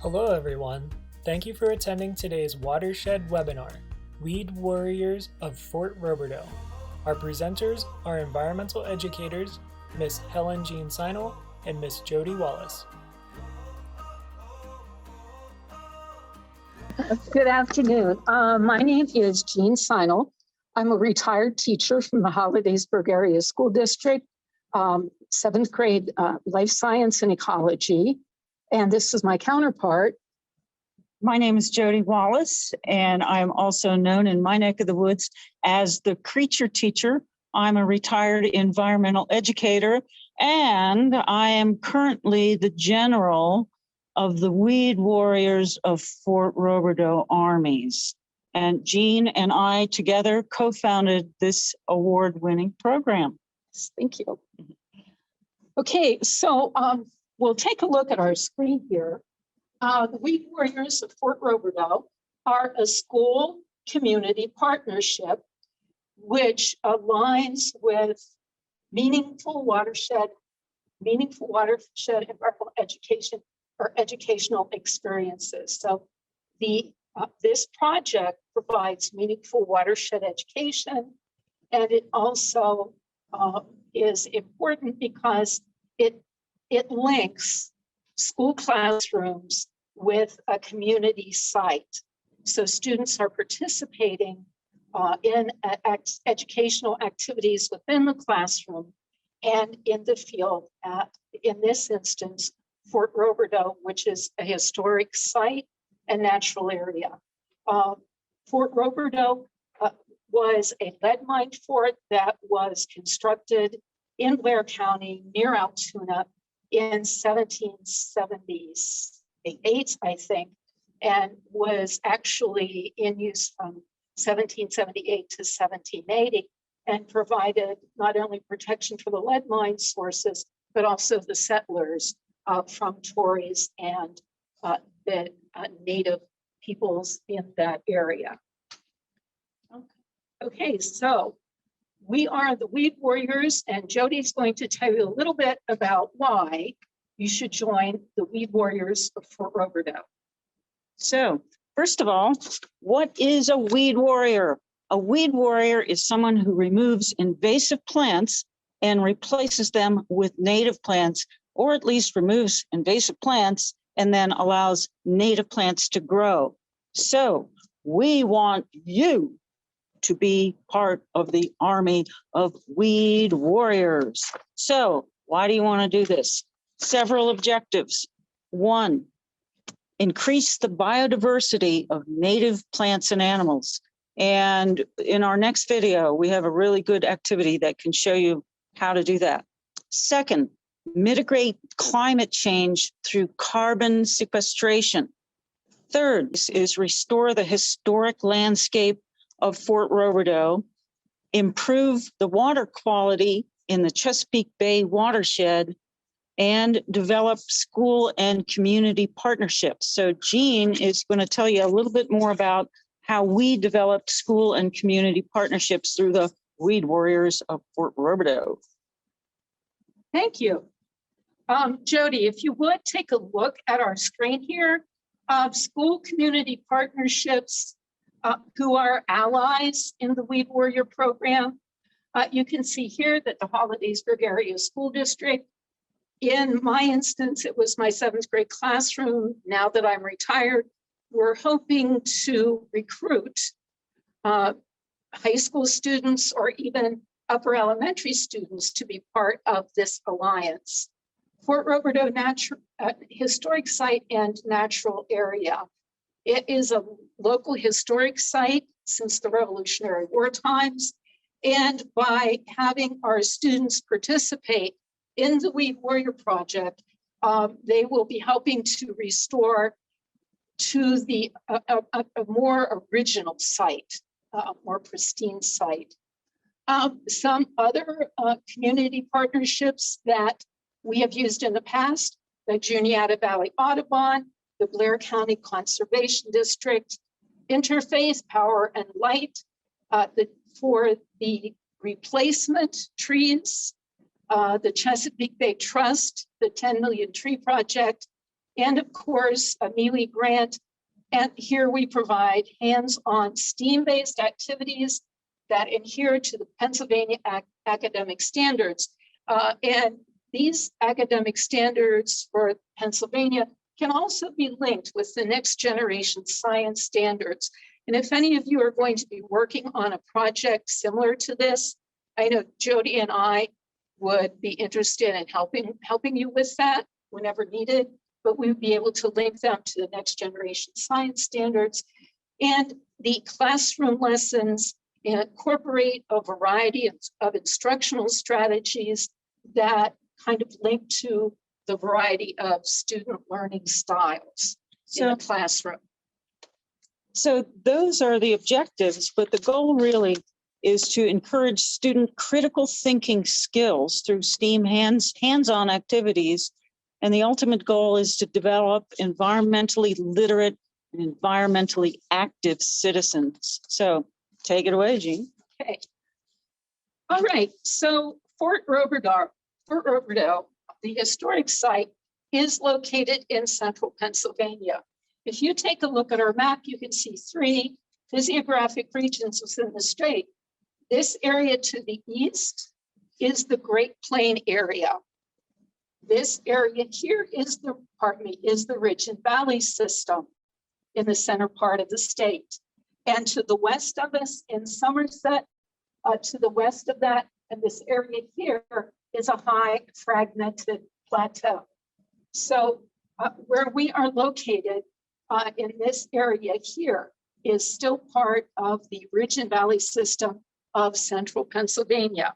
Hello everyone. Thank you for attending today's Watershed webinar, Weed Warriors of Fort Roberdeau. Our presenters are environmental educators, Miss Helen Sinal and Miss Jody Wallace. Good afternoon. My name is Jean Sinal. I'm a retired teacher from the Hollidaysburg Area School District, 7th grade life science and ecology. And this is my counterpart. My name is Jody Wallace, and I'm also known in my neck of the woods as the creature teacher. I'm a retired environmental educator, and I am currently the general of the Weed Warriors of Fort Roberdeau Armies. And Jean and I together co-founded this award-winning program. Thank you. Okay, so we'll take a look at our screen here. The Weed Warriors of Fort Roberdeau are a school community partnership which aligns with meaningful watershed environmental education or educational experiences. So this project provides meaningful watershed education, and it also is important because it links school classrooms with a community site. So students are participating in educational activities within the classroom and in the field at, in this instance, Fort Roberdeau, which is a historic site and natural area. Fort Roberdeau was a lead mine fort that was constructed in Blair County near Altoona in 1778, I think, and was actually in use from 1778 to 1780, and provided not only protection for the lead mine sources, but also the settlers from Tories and the native peoples in that area. Okay, so we are the Weed Warriors, and Jody's going to tell you a little bit about why you should join the Weed Warriors of Fort Roberdeau. So, first of all, what is a weed warrior? A weed warrior is someone who removes invasive plants and replaces them with native plants, or at least removes invasive plants and then allows native plants to grow. So, we want you to be part of the army of weed warriors. So why do you want to do this? Several objectives. 1, increase the biodiversity of native plants and animals. And in our next video, we have a really good activity that can show you how to do that. 2nd, mitigate climate change through carbon sequestration. 3rd is restore the historic landscape of Fort Roberdeau, improve the water quality in the Chesapeake Bay watershed, and develop school and community partnerships. So Jean is going to tell you a little bit more about how we developed school and community partnerships through the Weed Warriors of Fort Roberdeau. Thank you. Jody, if you would take a look at our screen here of school community partnerships who are allies in the Weed Warrior program. You can see here that the Hollidaysburg Area School District, in my instance, it was my 7th grade classroom. Now that I'm retired, we're hoping to recruit high school students or even upper elementary students to be part of this alliance. Fort Roberdeau Historic Site and Natural Area. It is a local historic site since the Revolutionary War times. And by having our students participate in the Weed Warrior Project, they will be helping to restore to the a more original site, more pristine site. Some other community partnerships that we have used in the past, the Juniata Valley Audubon, the Blair County Conservation District, Interfaith Power and Light, for the replacement trees, the Chesapeake Bay Trust, the 10 Million Tree Project, and of course, a MEWE grant. And here we provide hands-on STEAM-based activities that adhere to the Pennsylvania academic standards. And these academic standards for Pennsylvania can also be linked with the next generation science standards. And if any of you are going to be working on a project similar to this, I know Jody and I would be interested in helping you with that whenever needed, but we would be able to link them to the next generation science standards. And the classroom lessons incorporate a variety of instructional strategies that kind of link to the variety of student learning styles in the classroom. So those are the objectives, but the goal really is to encourage student critical thinking skills through STEAM hands-on activities. And the ultimate goal is to develop environmentally literate and environmentally active citizens. So take it away, Jean. Okay. All right. So Fort Roberdeau, the historic site, is located in central Pennsylvania. If you take a look at our map, you can see 3 physiographic regions within the state. This area to the east is the Great Plain area. This area here is the Ridge and Valley system in the center part of the state. And to the west of us in Somerset, to the west of that, and this area here is a high fragmented plateau. So where we are located in this area here is still part of the Ridge and Valley system of central Pennsylvania.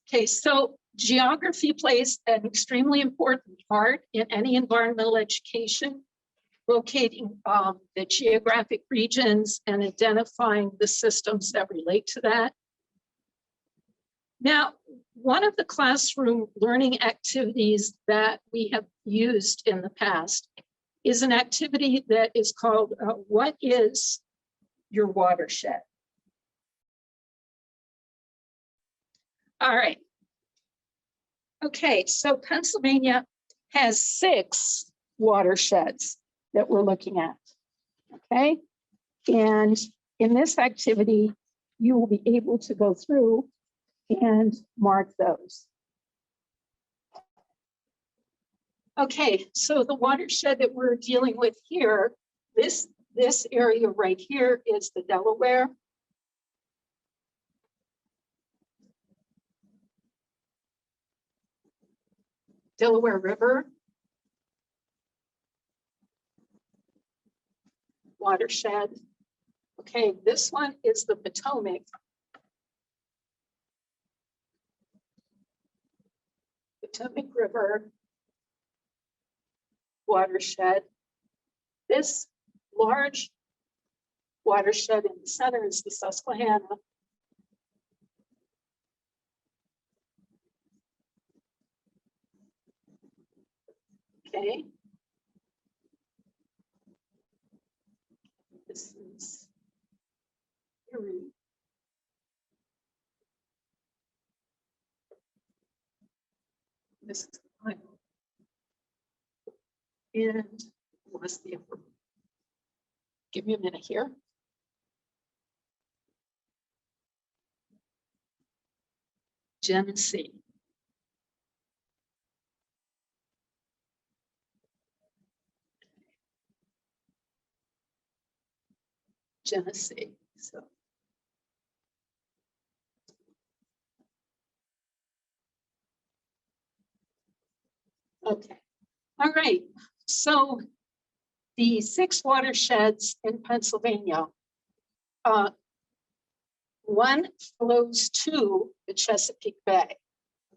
Okay, so geography plays an extremely important part in any environmental education, locating the geographic regions and identifying the systems that relate to that. Now, one of the classroom learning activities that we have used in the past is an activity that is called What is Your Watershed? All right. Okay, so Pennsylvania has 6 watersheds that we're looking at, okay? And in this activity, you will be able to go through and mark those. Okay, so the watershed that we're dealing with here, this area right here is the Delaware. Delaware River watershed. Okay, this one is the Potomac. Potomac River watershed. This large watershed in the center is the Susquehanna. Okay. This is Erie. This is Ohio. And what's the upper? Give me a minute here. Genesee. Genesee. So okay. All right. So the 6 watersheds in Pennsylvania, one flows to the Chesapeake Bay.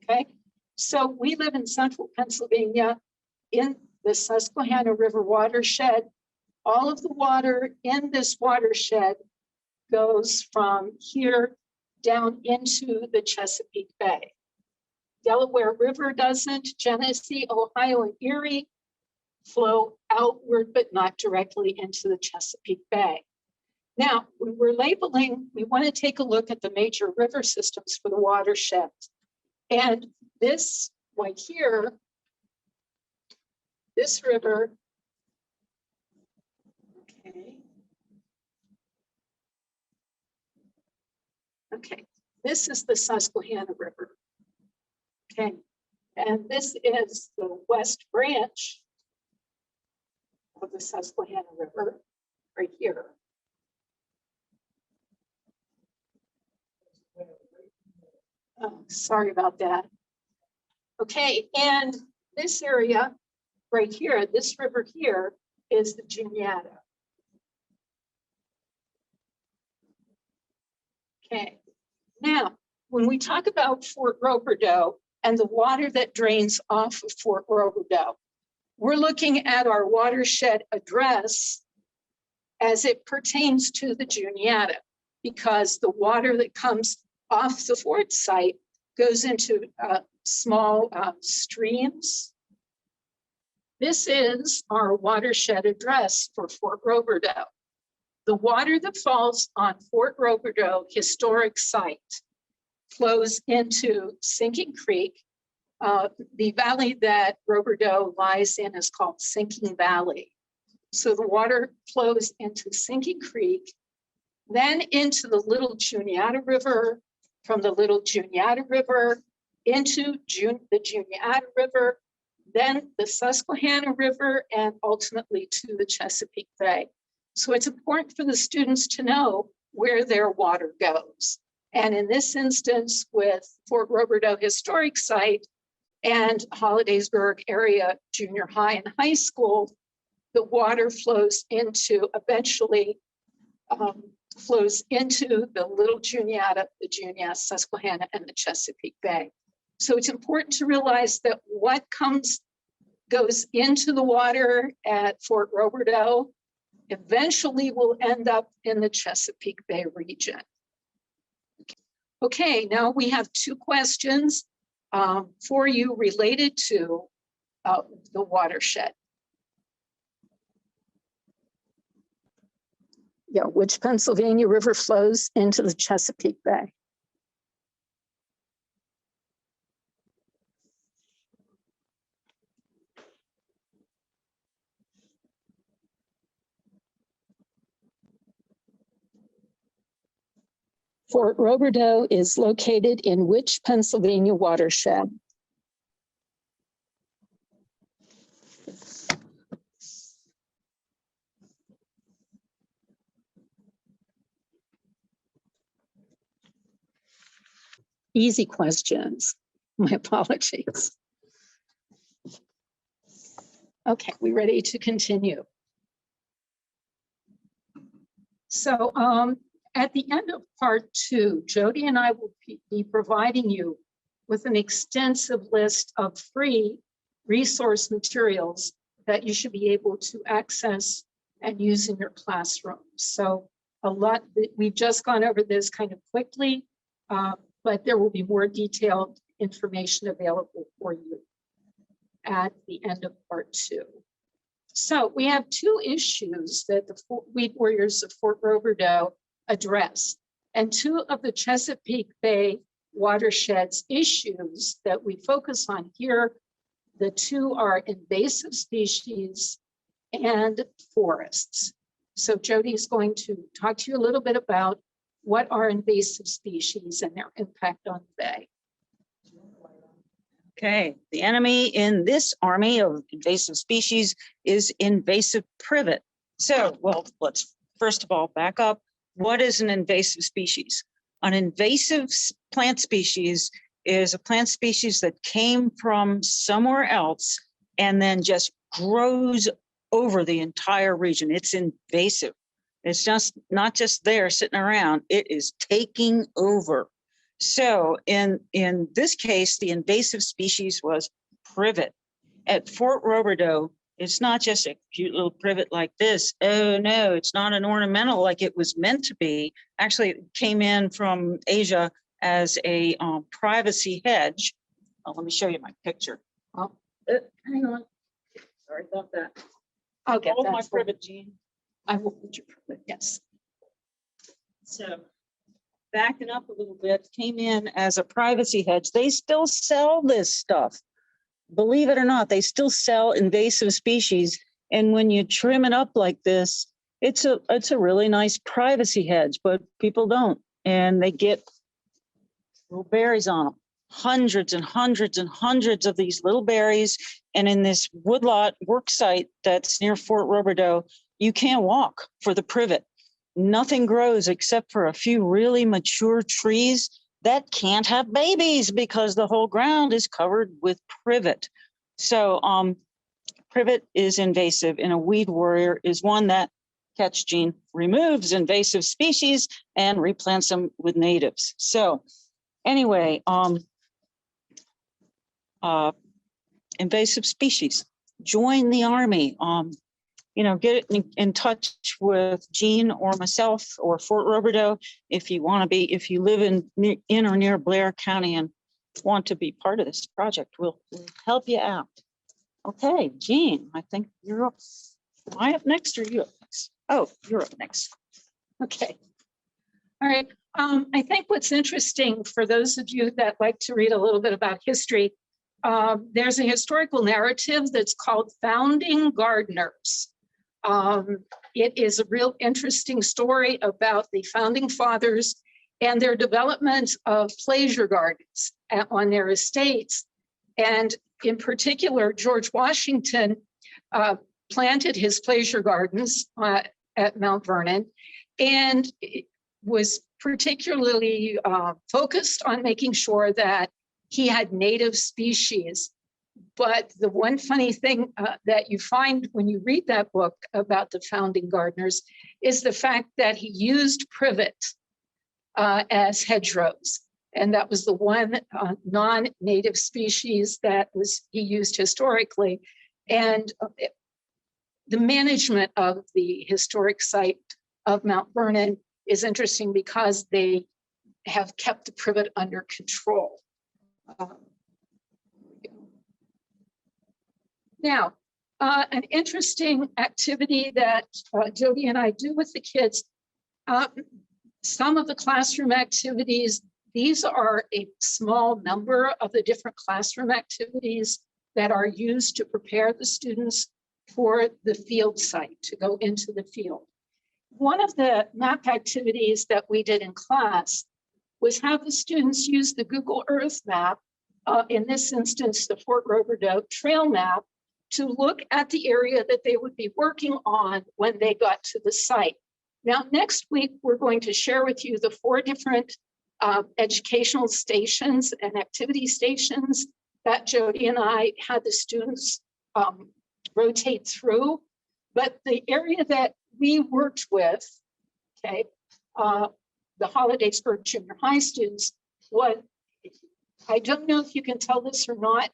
Okay. So we live in central Pennsylvania in the Susquehanna River watershed. All of the water in this watershed goes from here down into the Chesapeake Bay. Delaware River doesn't. Genesee, Ohio, and Erie flow outward, but not directly into the Chesapeake Bay. Now, when we're labeling, we want to take a look at the major river systems for the watersheds. And this right here this river. Okay. Okay, this is the Susquehanna River. Okay, and this is the west branch of the Susquehanna River right here. Oh, sorry about that. Okay, and this area right here, this river here is the Juniata. Okay, now when we talk about Fort Roberdeau and the water that drains off of Fort Roberdeau, we're looking at our watershed address as it pertains to the Juniata, because the water that comes off the fort site goes into small streams. This is our watershed address for Fort Roberdeau. The water that falls on Fort Roberdeau historic site flows into Sinking Creek. The valley that Roberdeau lies in is called Sinking Valley. So the water flows into Sinking Creek, then into the Little Juniata River, from the Little Juniata River into the Juniata River, then the Susquehanna River, and ultimately to the Chesapeake Bay. So it's important for the students to know where their water goes. And in this instance, with Fort Roberdeau Historic Site and Hollidaysburg Area Junior High and High School, the water flows into, eventually flows into the Little Juniata, the Juniata, Susquehanna, and the Chesapeake Bay. So it's important to realize that what goes into the water at Fort Roberdeau eventually will end up in the Chesapeake Bay region. Okay, now we have two questions for you related to the watershed. Yeah, which Pennsylvania River flows into the Chesapeake Bay? Fort Roberdeau is located in which Pennsylvania watershed? Easy questions. My apologies. Okay, we ready to continue? So at the end of part 2, Jody and I will be providing you with an extensive list of free resource materials that you should be able to access and use in your classroom. So we've just gone over this kind of quickly, but there will be more detailed information available for you at the end of part 2. So we have two issues that the Weed Warriors of Fort Roberdeau address, and two of the Chesapeake Bay watershed's issues that we focus on here. The two are invasive species and forests. So Jody is going to talk to you a little bit about what are invasive species and their impact on the bay. Okay, the enemy in this army of invasive species is invasive privet. So, well, let's first of all back up. What is an invasive species? An invasive plant species is a plant species that came from somewhere else and then just grows over the entire region. It's invasive. It's just not just there sitting around, it is taking over. So in this case, the invasive species was privet. At Fort Roberdeau, it's not just a cute little privet like this. Oh no, it's not an ornamental like it was meant to be. Actually, it came in from Asia as a privacy hedge. Oh, let me show you my picture. Oh, Hang on. Sorry about that. I'll get Hold that. my privet, Jean. I will put your privet, yes. So backing up a little bit, came in as a privacy hedge. They still sell this stuff. believe it or not, they still sell invasive species. And when you trim it up like this, it's a really nice privacy hedge, but people don't. And they get little berries on them. Hundreds and hundreds and hundreds of these little berries. And in this woodlot work site that's near Fort Roberdeau, you can't walk for the privet. Nothing grows except for a few really mature trees that can't have babies because the whole ground is covered with privet. So privet is invasive, and a weed warrior is one that, catch Jean, removes invasive species and replants them with natives. So anyway, invasive species, join the Army. Get in touch with Jean or myself or Fort Roberdeau if you want to be, if you live in or near Blair County and want to be part of this project. We'll help you out. Okay, Jean, I think you're up. Am I up next or you up next? Oh, you're up next. Okay. All right. I think what's interesting for those of you that like to read a little bit about history, there's a historical narrative that's called Founding Gardeners. It is a real interesting story about the founding fathers and their development of pleasure gardens on their estates. And in particular, George Washington planted his pleasure gardens at Mount Vernon, and was particularly focused on making sure that he had native species. But the one funny thing that you find when you read that book about the founding gardeners is the fact that he used privet as hedgerows. And that was the one non-native species that he used historically. And the management of the historic site of Mount Vernon is interesting because they have kept the privet under control. Now, an interesting activity that Jody and I do with the kids, some of the classroom activities, these are a small number of the different classroom activities that are used to prepare the students for the field site, to go into the field. One of the map activities that we did in class was have the students use the Google Earth map, in this instance, the Fort Roberdeau trail map, to look at the area that they would be working on when they got to the site. Now, next week, we're going to share with you the 4 different educational stations and activity stations that Jody and I had the students rotate through. But the area that we worked with, okay, the Hollidaysburg Junior High students, was, I don't know if you can tell this or not,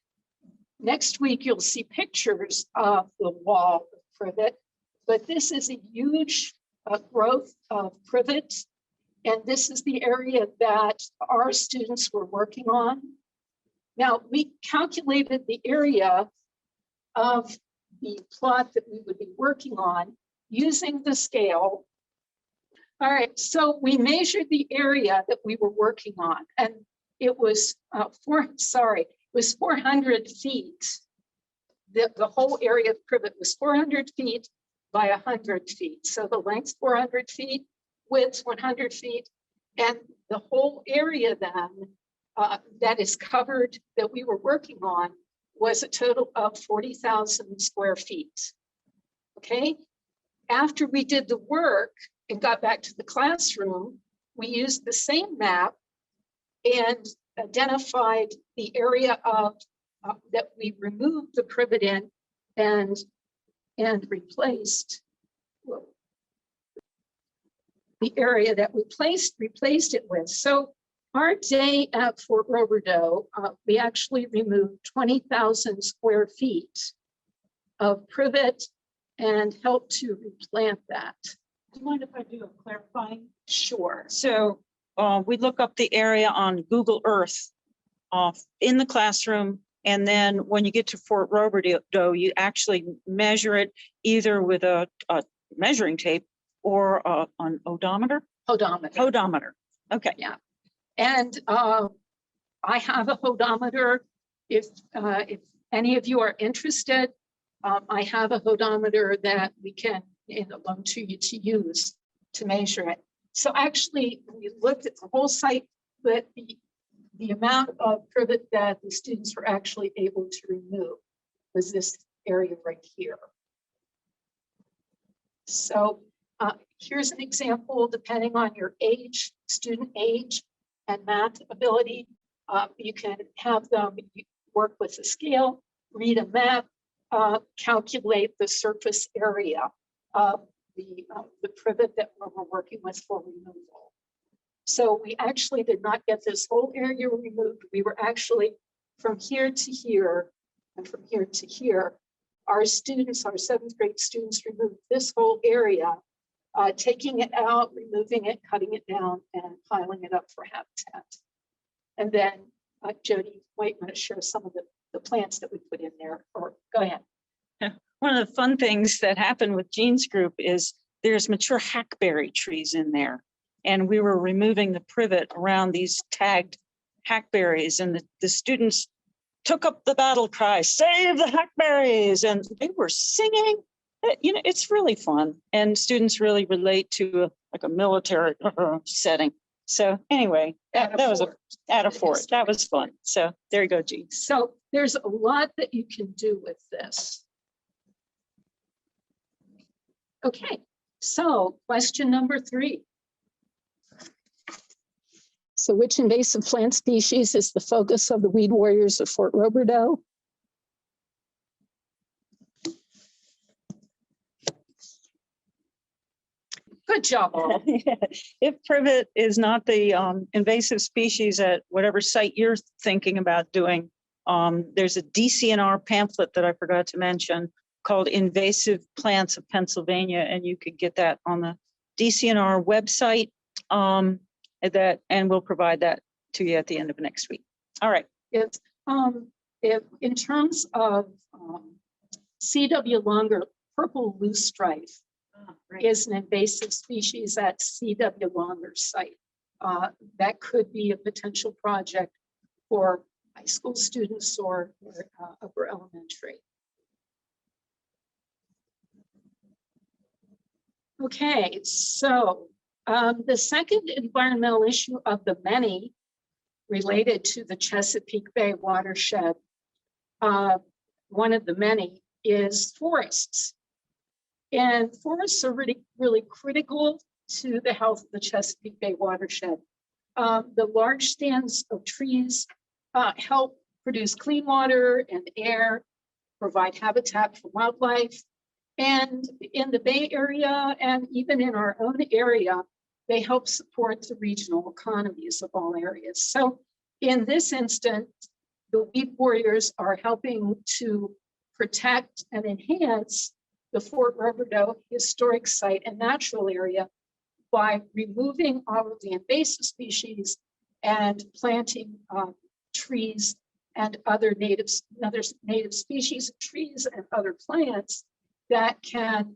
next week you'll see pictures of the wall of privet, but this is a huge growth of privet. And this is the area that our students were working on. Now, we calculated the area of the plot that we would be working on using the scale. All right, so we measured the area that we were working on, and it was 400 feet. The whole area of privet was 400 feet by 100 feet. So the length's 400 feet, width 100 feet, and the whole area then that is covered that we were working on was a total of 40,000 square feet. Okay, after we did the work and got back to the classroom, we used the same map and identified the area of that we removed the privet in and replaced the area that we replaced it with. So our day at Fort Roberdeau, we actually removed 20,000 square feet of privet and helped to replant that. Do you mind if I do a clarifying? Sure. So we look up the area on Google Earth in the classroom. And then when you get to Fort Roberdeau, you actually measure it either with a measuring tape or an odometer? Odometer. Odometer. Okay. Yeah. And I have a hodometer. If any of you are interested, I have a hodometer that we can loan to you to use to measure it. So actually, we looked at the whole site, but the amount of privet that the students were actually able to remove was this area right here. So here's an example, depending on your age, student age, and math ability, you can have them work with a scale, read a map, calculate the surface area of the privet that we're working with for removal. So we actually did not get this whole area removed. We were actually from here to here and from here to here. Our students, our 7th grade students, removed this whole area, taking it out, removing it, cutting it down, and piling it up for habitat. And then Jody might want to share some of the plants that we put in there. Or go ahead. One of the fun things that happened with Jean's group is there's mature hackberry trees in there. And we were removing the privet around these tagged hackberries, and the students took up the battle cry, "Save the hackberries!" And they were singing. It's really fun. And students really relate to like a military setting. So anyway, that was at a fort. That was fun. So there you go, Jean. So there's a lot that you can do with this. Okay, so question number 3. So which invasive plant species is the focus of the Weed Warriors of Fort Roberdeau? Good job, all. If privet is not the invasive species at whatever site you're thinking about doing, there's a DCNR pamphlet that I forgot to mention called Invasive Plants of Pennsylvania, and you could get that on the DCNR website. And we'll provide that to you at the end of next week. All right. It's if in terms of CW longer, purple loosestrife is an invasive species at CW longer site. That could be a potential project for high school students or upper elementary. Okay, so the second environmental issue of the many related to the Chesapeake Bay watershed, one of the many is forests. And forests are really critical to the health of the Chesapeake Bay watershed. The large stands of trees help produce clean water and air, provide habitat for wildlife. And in the Bay Area and even in our own area, they help support the regional economies of all areas. So in this instance, the Weed Warriors are helping to protect and enhance the Fort Roberdeau historic site and natural area by removing all of the invasive species and planting trees and other native species of trees and other plants that can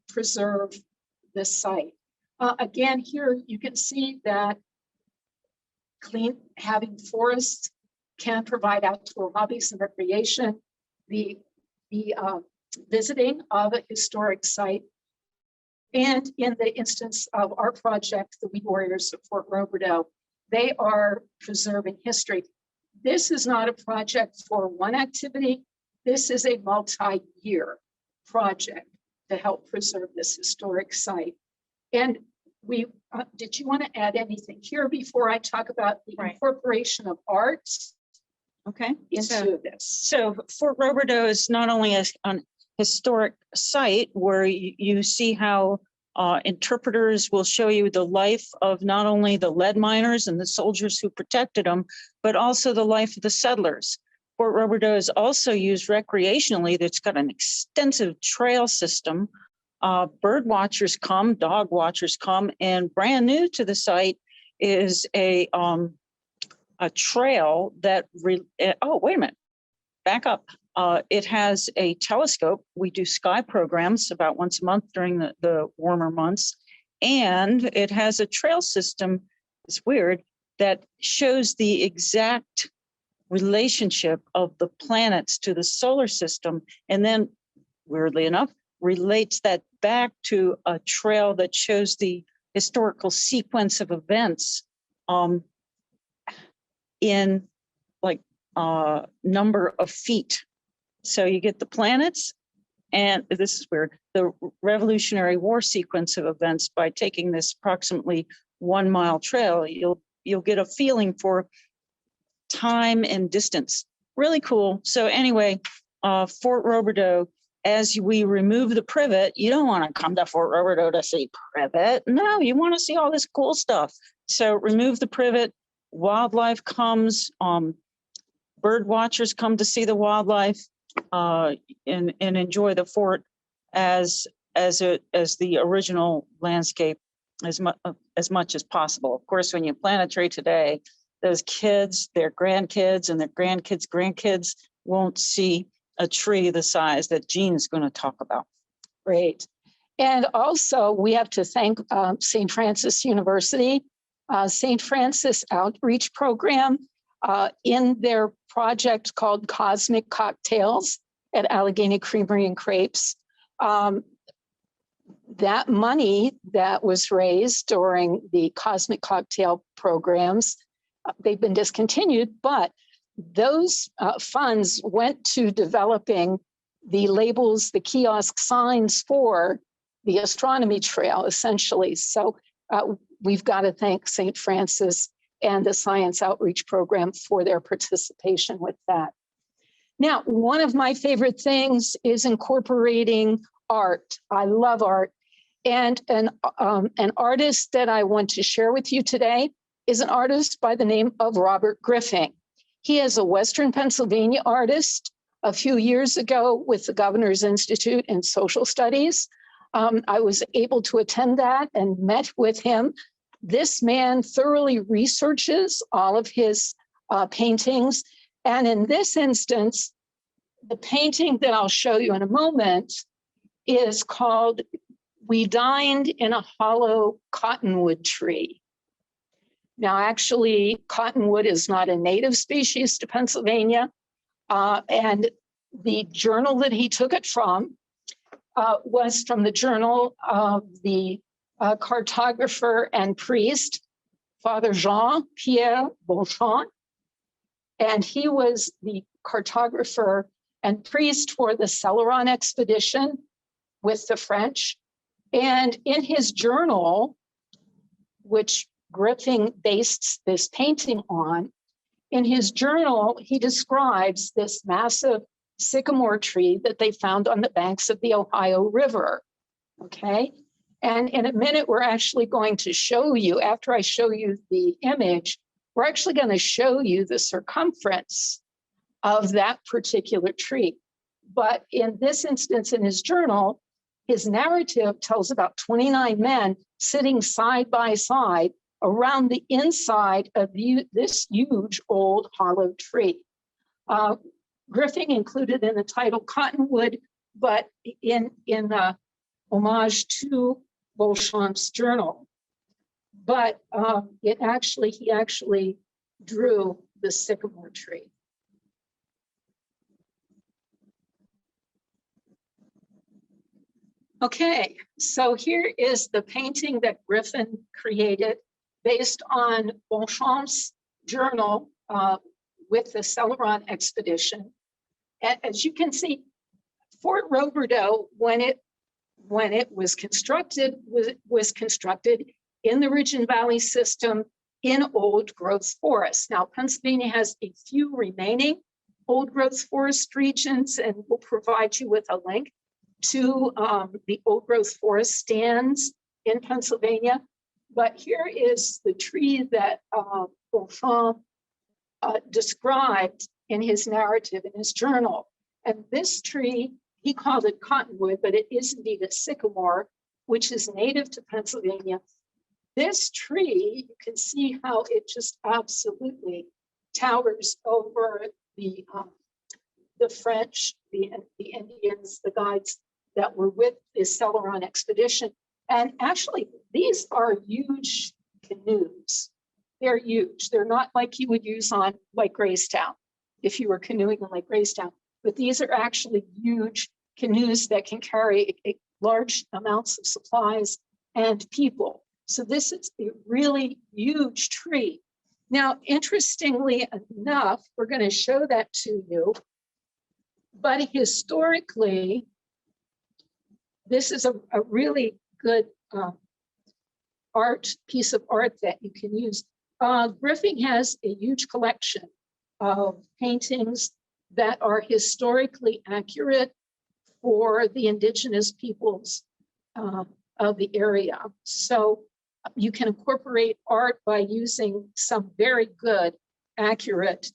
preserve this site. Again, here you can see that having forests can provide outdoor hobbies and recreation. The visiting of a historic site. And in the instance of our project, the Weed Warriors of Fort Roberdeau, they are preserving history. This is not a project for one activity. This is a multi-year project to help preserve this historic site. And did you want to add anything here before I talk about the incorporation of arts? Okay. Into this. So Fort Roberdeau is not only an historic site where you see how interpreters will show you the life of not only the lead miners and the soldiers who protected them, but also the life of the settlers. Fort Roberdeau is also used recreationally. It's got an extensive trail system. Bird watchers come, dog watchers come, and brand new to the site is a trail that, oh, wait a minute, back up. It has a telescope. We do sky programs about once a month during the warmer months. And it has a trail system, it's weird, that shows the exact relationship of the planets to the solar system, and then, weirdly enough, relates that back to a trail that shows the historical sequence of events in like number of feet. So you get the planets, and this is weird, the Revolutionary War sequence of events. By taking this approximately 1 mile trail, you'll get a feeling for time and distance. Really cool. So anyway, Fort Roberdeau, as we remove the privet, you don't want to come to Fort Roberdeau to see privet. No, you want to see all this cool stuff. So remove the privet, wildlife comes, bird watchers come to see the wildlife and enjoy the fort as the original landscape as much as possible. Of course, when you plant a tree today, those kids, their grandkids, and their grandkids won't see a tree the size that Jean's going to talk about. Great. And also, we have to thank St. Francis University, St. Francis Outreach Program, in their project called Cosmic Cocktails at Allegheny Creamery and Crepes. That money that was raised during the Cosmic Cocktail programs, they've been discontinued, but those funds went to developing the labels, the kiosk signs for the astronomy trail, essentially. So we've got to thank St. Francis and the Science Outreach Program for their participation with that. Now, one of my favorite things is incorporating art. I love art. And an artist that I want to share with you today is an artist by the name of Robert Griffin. He is a Western Pennsylvania artist. A few years ago with the Governor's Institute in Social Studies, I was able to attend that and met with him. This man thoroughly researches all of his paintings. And in this instance, the painting that I'll show you in a moment is called "We Dined in a Hollow Cottonwood Tree." Now, actually, cottonwood is not a native species to Pennsylvania. And the journal that he took it from was from the journal of the cartographer and priest, Father Jean-Pierre Beauchamp. And he was the cartographer and priest for the Celeron expedition with the French. And in his journal, which Griffin based this painting on, in his journal, he describes this massive sycamore tree that they found on the banks of the Ohio River, okay? And in a minute, we're actually going to show you, after I show you the image, we're actually going to show you the circumference of that particular tree. But in this instance, in his journal, his narrative tells about 29 men sitting side by side around the inside of this huge old hollow tree. Griffin included in the title Cottonwood, but in homage to Beauchamp's journal. But he actually drew the sycamore tree. Okay, so here is the painting that Griffin created based on Beauchamp's journal with the Celeron expedition. As you can see, Fort Roberdeau, when it was constructed, was constructed in the Ridge and Valley system in old growth forests. Now, Pennsylvania has a few remaining old growth forest regions, and we'll provide you with a link to the old growth forest stands in Pennsylvania. But here is the tree that Beauchamp described in his narrative, in his journal. And this tree, he called it cottonwood, but it is indeed a sycamore, which is native to Pennsylvania. This tree, you can see how it just absolutely towers over the French, the Indians, the guides that were with the Celeron expedition. And actually, these are huge canoes. They're huge. They're not like you would use on like Gracetown. if you were canoeing in Lake Gracetown. But these are actually huge canoes that can carry large amounts of supplies and people. So this is a really huge tree. Now, interestingly enough, we're going to show that to you. But historically, this is a really good piece of art that you can use. Griffin has a huge collection of paintings that are historically accurate for the indigenous peoples of the area. So you can incorporate art by using some very good, accurate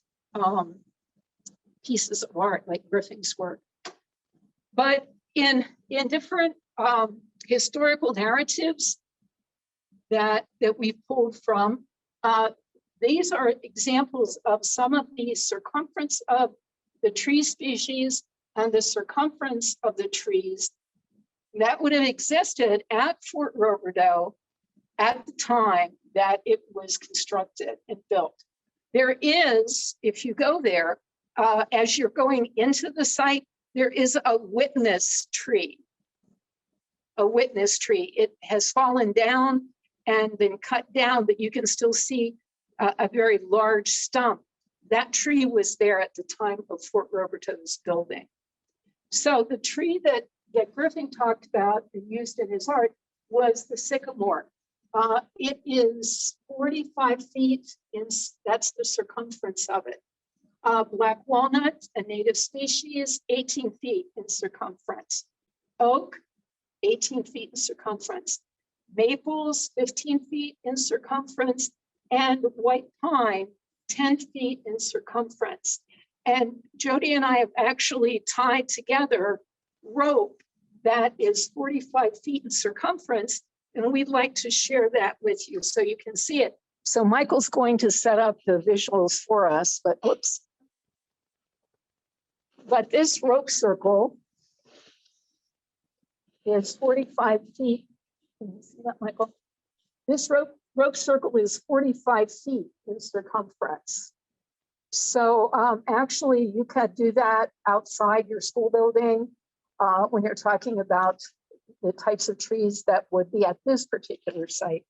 pieces of art like Griffin's work. But in different historical narratives that we've pulled from, these are examples of some of the circumference of the tree species and the circumference of the trees that would have existed at Fort Roberdeau at the time that it was constructed and built. There is, if you go there, as you're going into the site, there is a witness tree. A witness tree. It has fallen down and been cut down, but you can still see a very large stump. That tree was there at the time of Fort Roberdeau's building. So the tree that Griffin talked about and used in his art was the sycamore. It is 45 feet, that's the circumference of it. Black walnut, a native species, 18 feet in circumference. Oak, 18 feet in circumference. Maples, 15 feet in circumference. And white pine, 10 feet in circumference. And Jody and I have actually tied together rope that is 45 feet in circumference, and we'd like to share that with you so you can see it. So Michael's going to set up the visuals for us, but whoops. But this rope circle is 45 feet. Can you see that, Michael? This rope circle is 45 feet in circumference. So actually you could do that outside your school building when you're talking about the types of trees that would be at this particular site.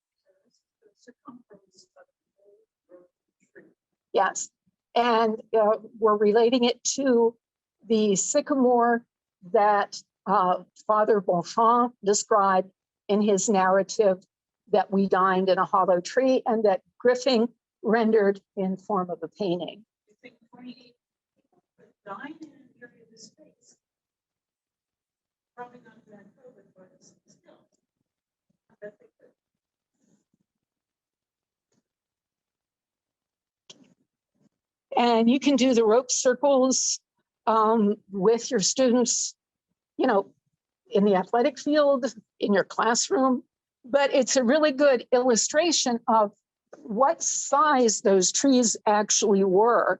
Yes, and we're relating it to the sycamore that Father Bonfant described in his narrative that we dined in a hollow tree and that Griffin rendered in form of a painting. I think 28 people dined in an area of the space. Probably not that COVID, but still. And you can do the rope circles with your students, you know, in the athletic field, in your classroom, but it's a really good illustration of what size those trees actually were.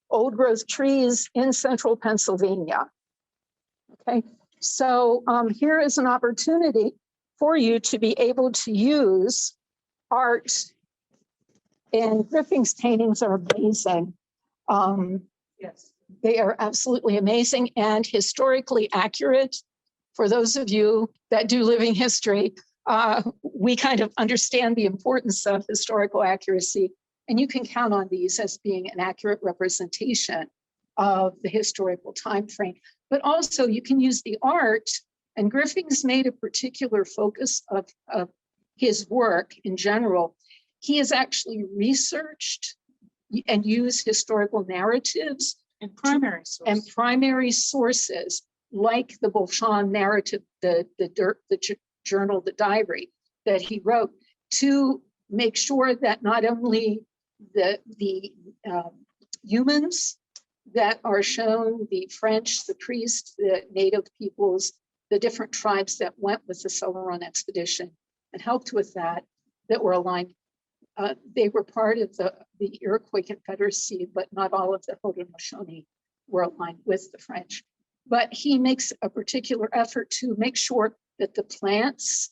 Old growth trees in central Pennsylvania. Okay, so here is an opportunity for you to be able to use art, and Griffin's paintings are amazing. Yes, they are absolutely amazing and historically accurate. For those of you that do living history, we kind of understand the importance of historical accuracy, and you can count on these as being an accurate representation of the historical time frame. But also you can use the art, and Griffin's made a particular focus of his work in general. He has actually researched and used historical narratives and primary sources like the Beauchamp narrative, the journal, the diary that he wrote, to make sure that not only the humans that are shown, the French, the priests, the native peoples, the different tribes that went with the Celeron expedition and helped with that were aligned. They were part of the Iroquois Confederacy, but not all of the Haudenosaunee were aligned with the French. But he makes a particular effort to make sure that the plants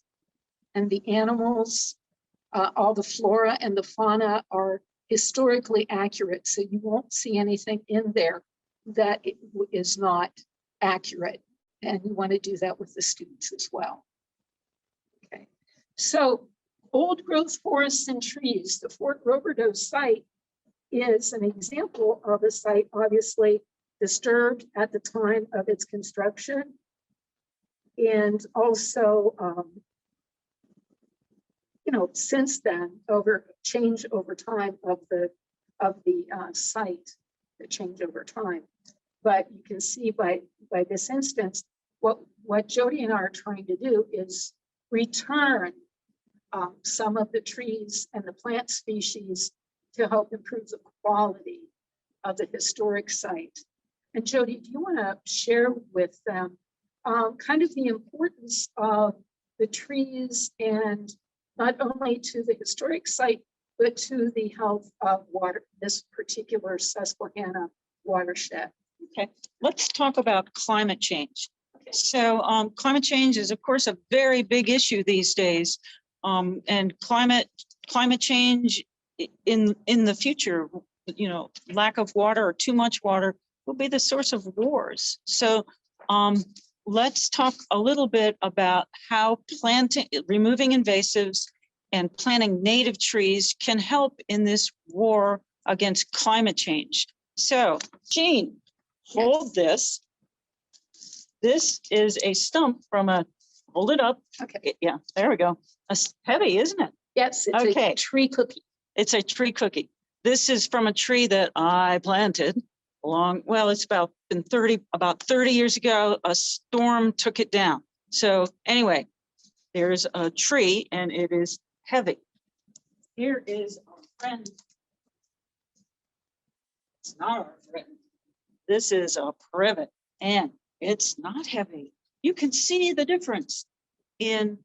and the animals, all the flora and the fauna are historically accurate. So you won't see anything in there that is not accurate. And you want to do that with the students as well. Okay, so old growth forests and trees, the Fort Roberdeau site is an example of a site obviously disturbed at the time of its construction. And also, since then, change over time of the site, the change over time. But you can see by this instance, what Jody and I are trying to do is return some of the trees and the plant species to help improve the quality of the historic site. And Jody, do you want to share with them kind of the importance of the trees, and not only to the historic site, but to the health of water, this particular Susquehanna watershed? Okay, let's talk about climate change. So climate change is, of course, a very big issue these days. And climate change in the future, lack of water or too much water will be the source of wars. So let's talk a little bit about how removing invasives and planting native trees can help in this war against climate change. So, Jean, hold this. This is a stump from hold it up. Okay. Yeah, there we go. Heavy, isn't it? Yes, it's a tree cookie. It's a tree cookie. This is from a tree that I planted it's about 30 years ago. A storm took it down. So anyway, there's a tree and it is heavy. Here is our friend. It's not our friend. This is a privet and it's not heavy. You can see the difference in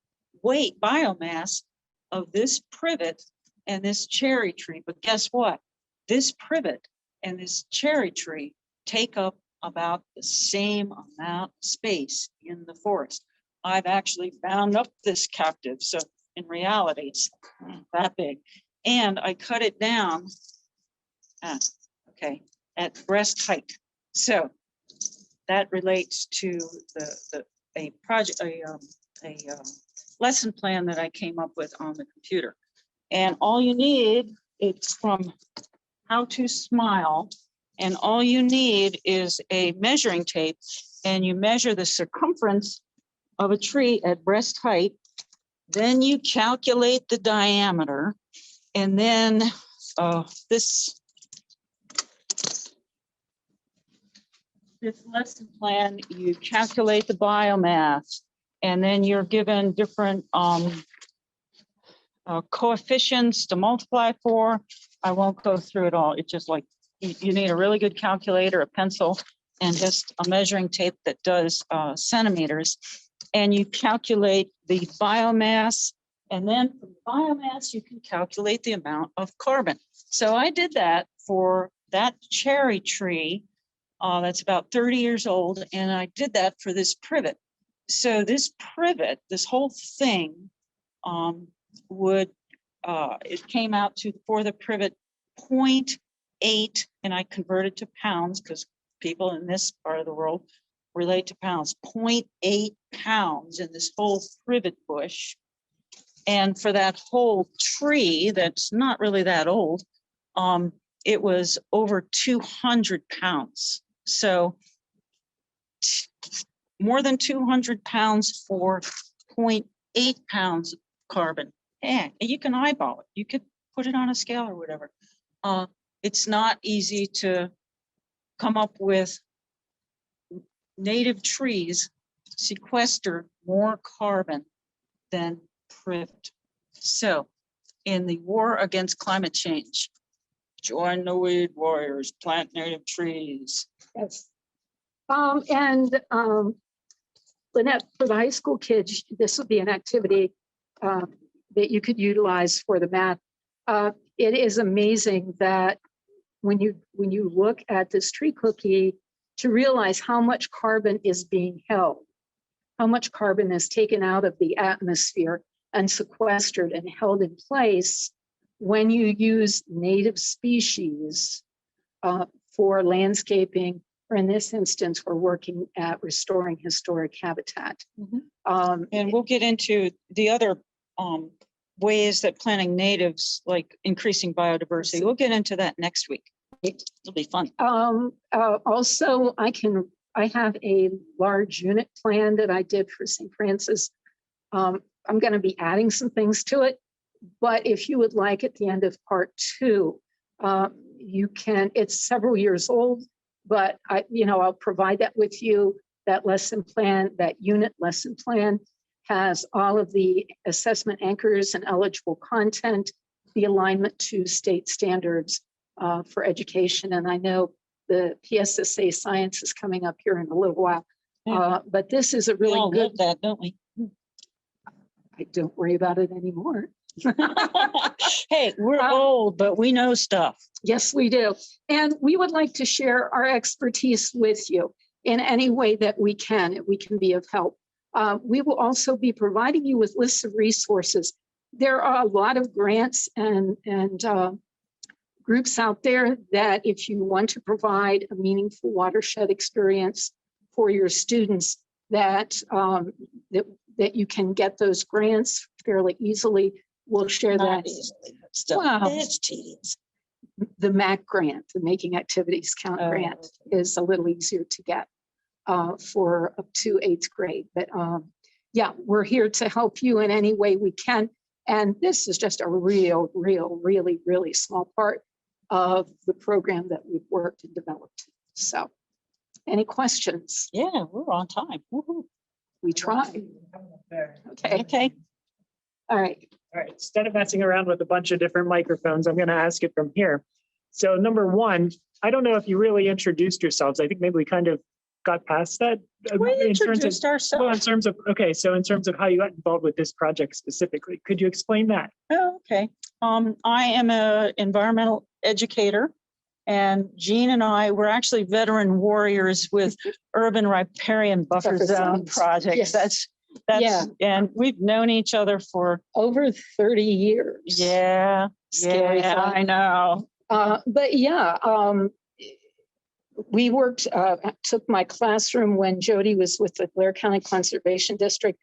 weight, biomass of this privet and this cherry tree. But guess what? This privet and this cherry tree take up about the same amount of space in the forest. I've actually bound up this captive. So in reality, it's that big. And I cut it down at breast height. So that relates to a lesson plan that I came up with on the computer. And all you need, it's from How to Smile, and all you need is a measuring tape, and you measure the circumference of a tree at breast height. Then you calculate the diameter, and then this lesson plan, you calculate the biomass, and then you're given different coefficients to multiply for. I won't go through it all. It's just like you need a really good calculator, a pencil, and just a measuring tape that does centimeters. And you calculate the biomass, and then from biomass, you can calculate the amount of carbon. So I did that for that cherry tree that's about 30 years old, and I did that for this privet. So this privet, this whole thing it came out to, for the privet, 0.8, and I converted to pounds because people in this part of the world relate to pounds, 0.8 pounds in this whole privet bush. And for that whole tree that's not really that old, it was over 200 pounds. So more than 200 pounds for 0.8 pounds of carbon. Yeah, and you can eyeball it. You could put it on a scale or whatever. It's not easy to come up with native trees sequester more carbon than privet. So in the war against climate change, join the weed warriors, plant native trees. Yes. Lynette, for the high school kids, this would be an activity that you could utilize for the math. It is amazing that when you look at this tree cookie, to realize how much carbon is being held, how much carbon is taken out of the atmosphere and sequestered and held in place when you use native species for landscaping, or in this instance, we're working at restoring historic habitat. And we'll get into the other ways that planting natives, like increasing biodiversity. We'll get into that next week. It'll be fun. Also, I have a large unit plan that I did for St. Francis. I'm going to be adding some things to it, but if you would like at the end of part 2, you can, it's several years old, but I'll provide that with you. That lesson plan, that unit lesson plan has all of the assessment anchors and eligible content, the alignment to state standards for education. And I know the PSSA science is coming up here in a little while, but this is a really we all good. love that, don't we? I don't worry about it anymore. Hey, we're old, but we know stuff. Yes, we do. And we would like to share our expertise with you in any way that we can be of help. We will also be providing you with lists of resources. There are a lot of grants and groups out there that if you want to provide a meaningful watershed experience for your students, that you can get those grants fairly easily. We'll share Not that. easily, but still, Wow. it's tedious. The MAC grant, the Making Activities Count grant, is a little easier to get for up to 8th grade. But yeah, we're here to help you in any way we can. And this is just a really small part of the program that we've worked and developed. So any questions? Yeah, we're on time. Woo-hoo. We try. Okay. Okay. All right. All right, instead of messing around with a bunch of different microphones, I'm going to ask it from here. So number one, I don't know if you really introduced yourselves. I think maybe we kind of got past that. We in terms introduced of, ourselves. well, in terms of, okay, so in terms of how you got involved with this project specifically, could you explain that? Oh, okay. I am an environmental educator, and Jean and I were actually veteran warriors with urban riparian buffer Buffer zone zones. projects. Yes. That's Yeah. and we've known each other for Over 30 years. Scary thought. I know. But yeah, we worked, took my classroom when Jody was with the Blair County Conservation District.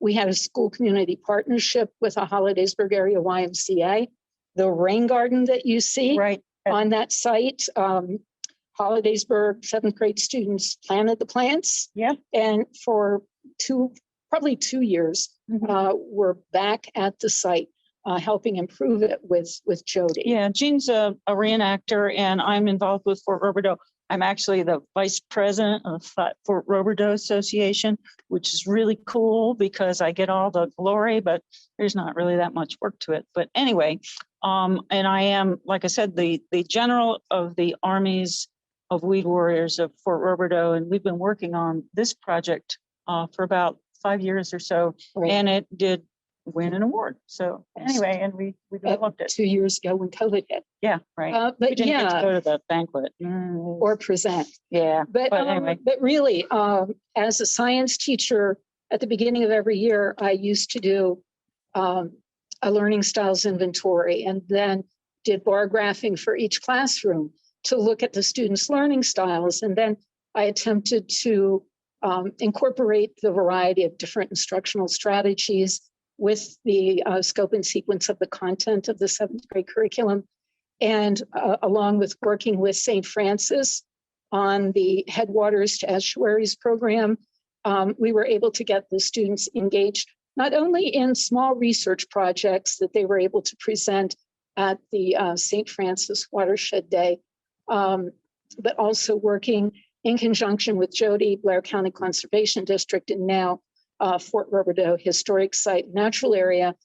We had a school community partnership with a Hollidaysburg area YMCA. The rain garden that you see Right. on that site, Hollidaysburg 7th grade students planted the plants. Yeah. And for probably 2 years, we're back at the site, helping improve it with Jody. Yeah, Jean's a reenactor, and I'm involved with Fort Roberdeau. I'm actually the vice president of Fort Roberdeau Association, which is really cool because I get all the glory, but there's not really that much work to it. But anyway, and I am, like I said, the general of the armies of weed warriors of Fort Roberdeau, and we've been working on this project for about 5 years or so, Right. and it did win an award. So anyway, and we developed it. 2 years ago when COVID hit. Yeah, right. We But didn't get to yeah, go to the banquet. or present. Yeah, But anyway. but really, as a science teacher, at the beginning of every year, I used to do a learning styles inventory, and then did bar graphing for each classroom to look at the students' learning styles. And then I attempted to incorporate the variety of different instructional strategies with the scope and sequence of the content of the 7th grade curriculum. And along with working with St. Francis on the Headwaters to Estuaries program, we were able to get the students engaged not only in small research projects that they were able to present at the St. Francis Watershed Day, but also working in conjunction with Jody, Blair County Conservation District, and now Fort Roberdeau Historic Site Natural Area.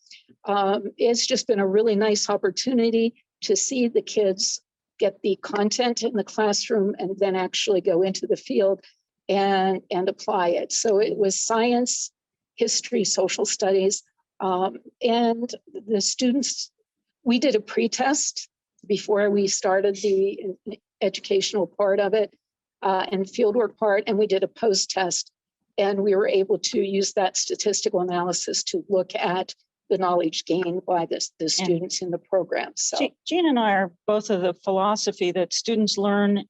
It's just been a really nice opportunity to see the kids get the content in the classroom and then actually go into the field and apply it. So it was science, history, social studies, and the students, we did a pre-test before we started the educational part of it and fieldwork part, and we did a post-test, and we were able to use that statistical analysis to look at the knowledge gained by the students in the program. So Jean and I are both of the philosophy that students learn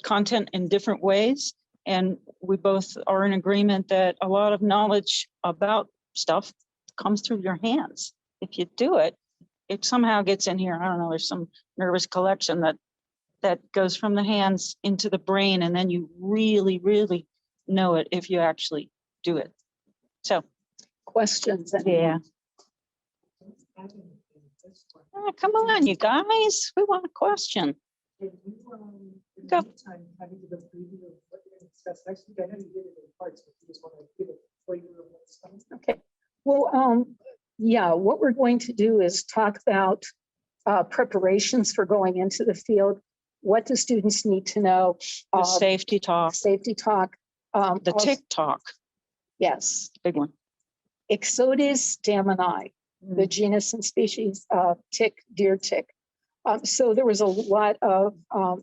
content in different ways. And we both are in agreement that a lot of knowledge about stuff comes through your hands. If you do it, it somehow gets in here. I don't know, there's some nervous collection that goes from the hands into the brain, and then you really, really know it if you actually do it. So questions? yeah. Come on, you guys. We want a question. Go. Okay. Well, yeah, what we're going to do is talk about preparations for going into the field. What do students need to know? The safety talk. Safety talk. The tick talk. Yes. Big one. Ixodes damonii, the genus and species of tick, deer tick. So there was a lot of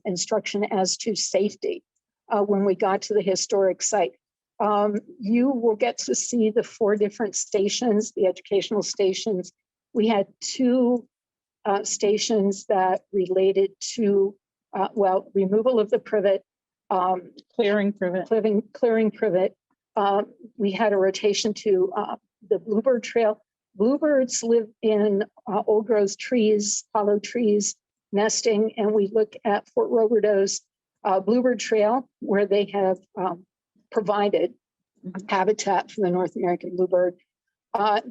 instruction as to safety when we got to the historic site. You will get to see the 4 different stations, the educational stations. We had 2 stations that related to, removal of the privet, Clearing privet. clearing privet. We had a rotation to the bluebird trail. Bluebirds live in old growth trees, hollow trees, nesting, and we look at Fort Roberdeau's bluebird trail, where they have provided habitat for the North American bluebird.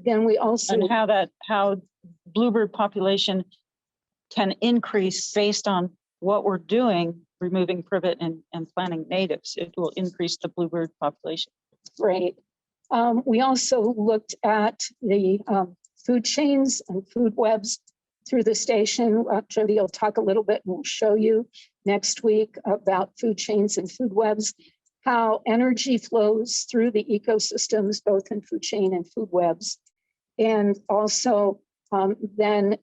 Then we also And how bluebird population can increase based on what we're doing, removing privet and planting natives. It will increase the bluebird population. Great. We also looked at the food chains and food webs through the station. Jody will talk a little bit and we'll show you next week about food chains and food webs, how energy flows through the ecosystems, both in food chain and food webs. And also then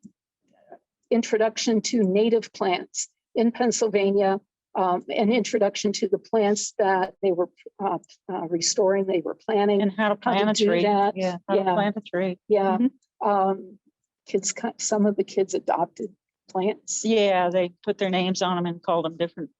introduction to native plants in Pennsylvania, an introduction to the plants that they were restoring, they were planting. And how to plant a do tree. that. Yeah, how to plant a tree. Yeah. Mhm. Some of the kids adopted plants. Yeah, they put their names on them and called them different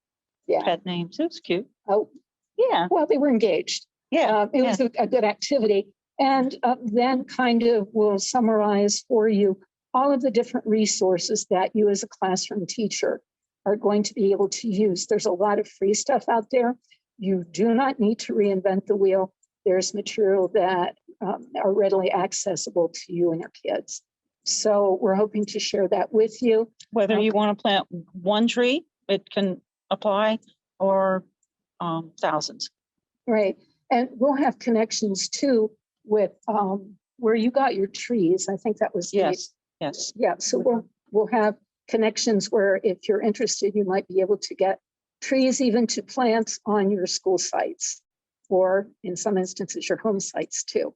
Yeah. pet names. It was cute. Oh, Yeah, well, they were engaged. yeah. It was a good activity. And then kind of will summarize for you all of the different resources that you as a classroom teacher are going to be able to use. There's a lot of free stuff out there. You do not need to reinvent the wheel. There's material that are readily accessible to you and your kids. So we're hoping to share that with you. Whether you want to plant one tree, it can apply, or thousands. Right. And we'll have connections too with where you got your trees. I think that was Yes. Yeah. So we'll have connections where if you're interested, you might be able to get trees even to plant on your school sites, or in some instances, your home sites too.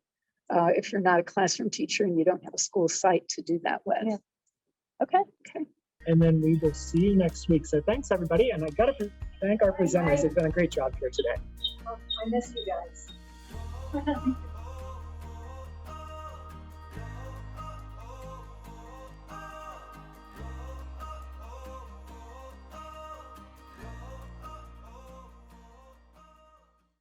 If you're not a classroom teacher and you don't have a school site to do that with. Yeah. Okay. And then we will see you next week. So thanks, everybody. And I got to thank our presenters. They've done a great job here today. I miss you guys.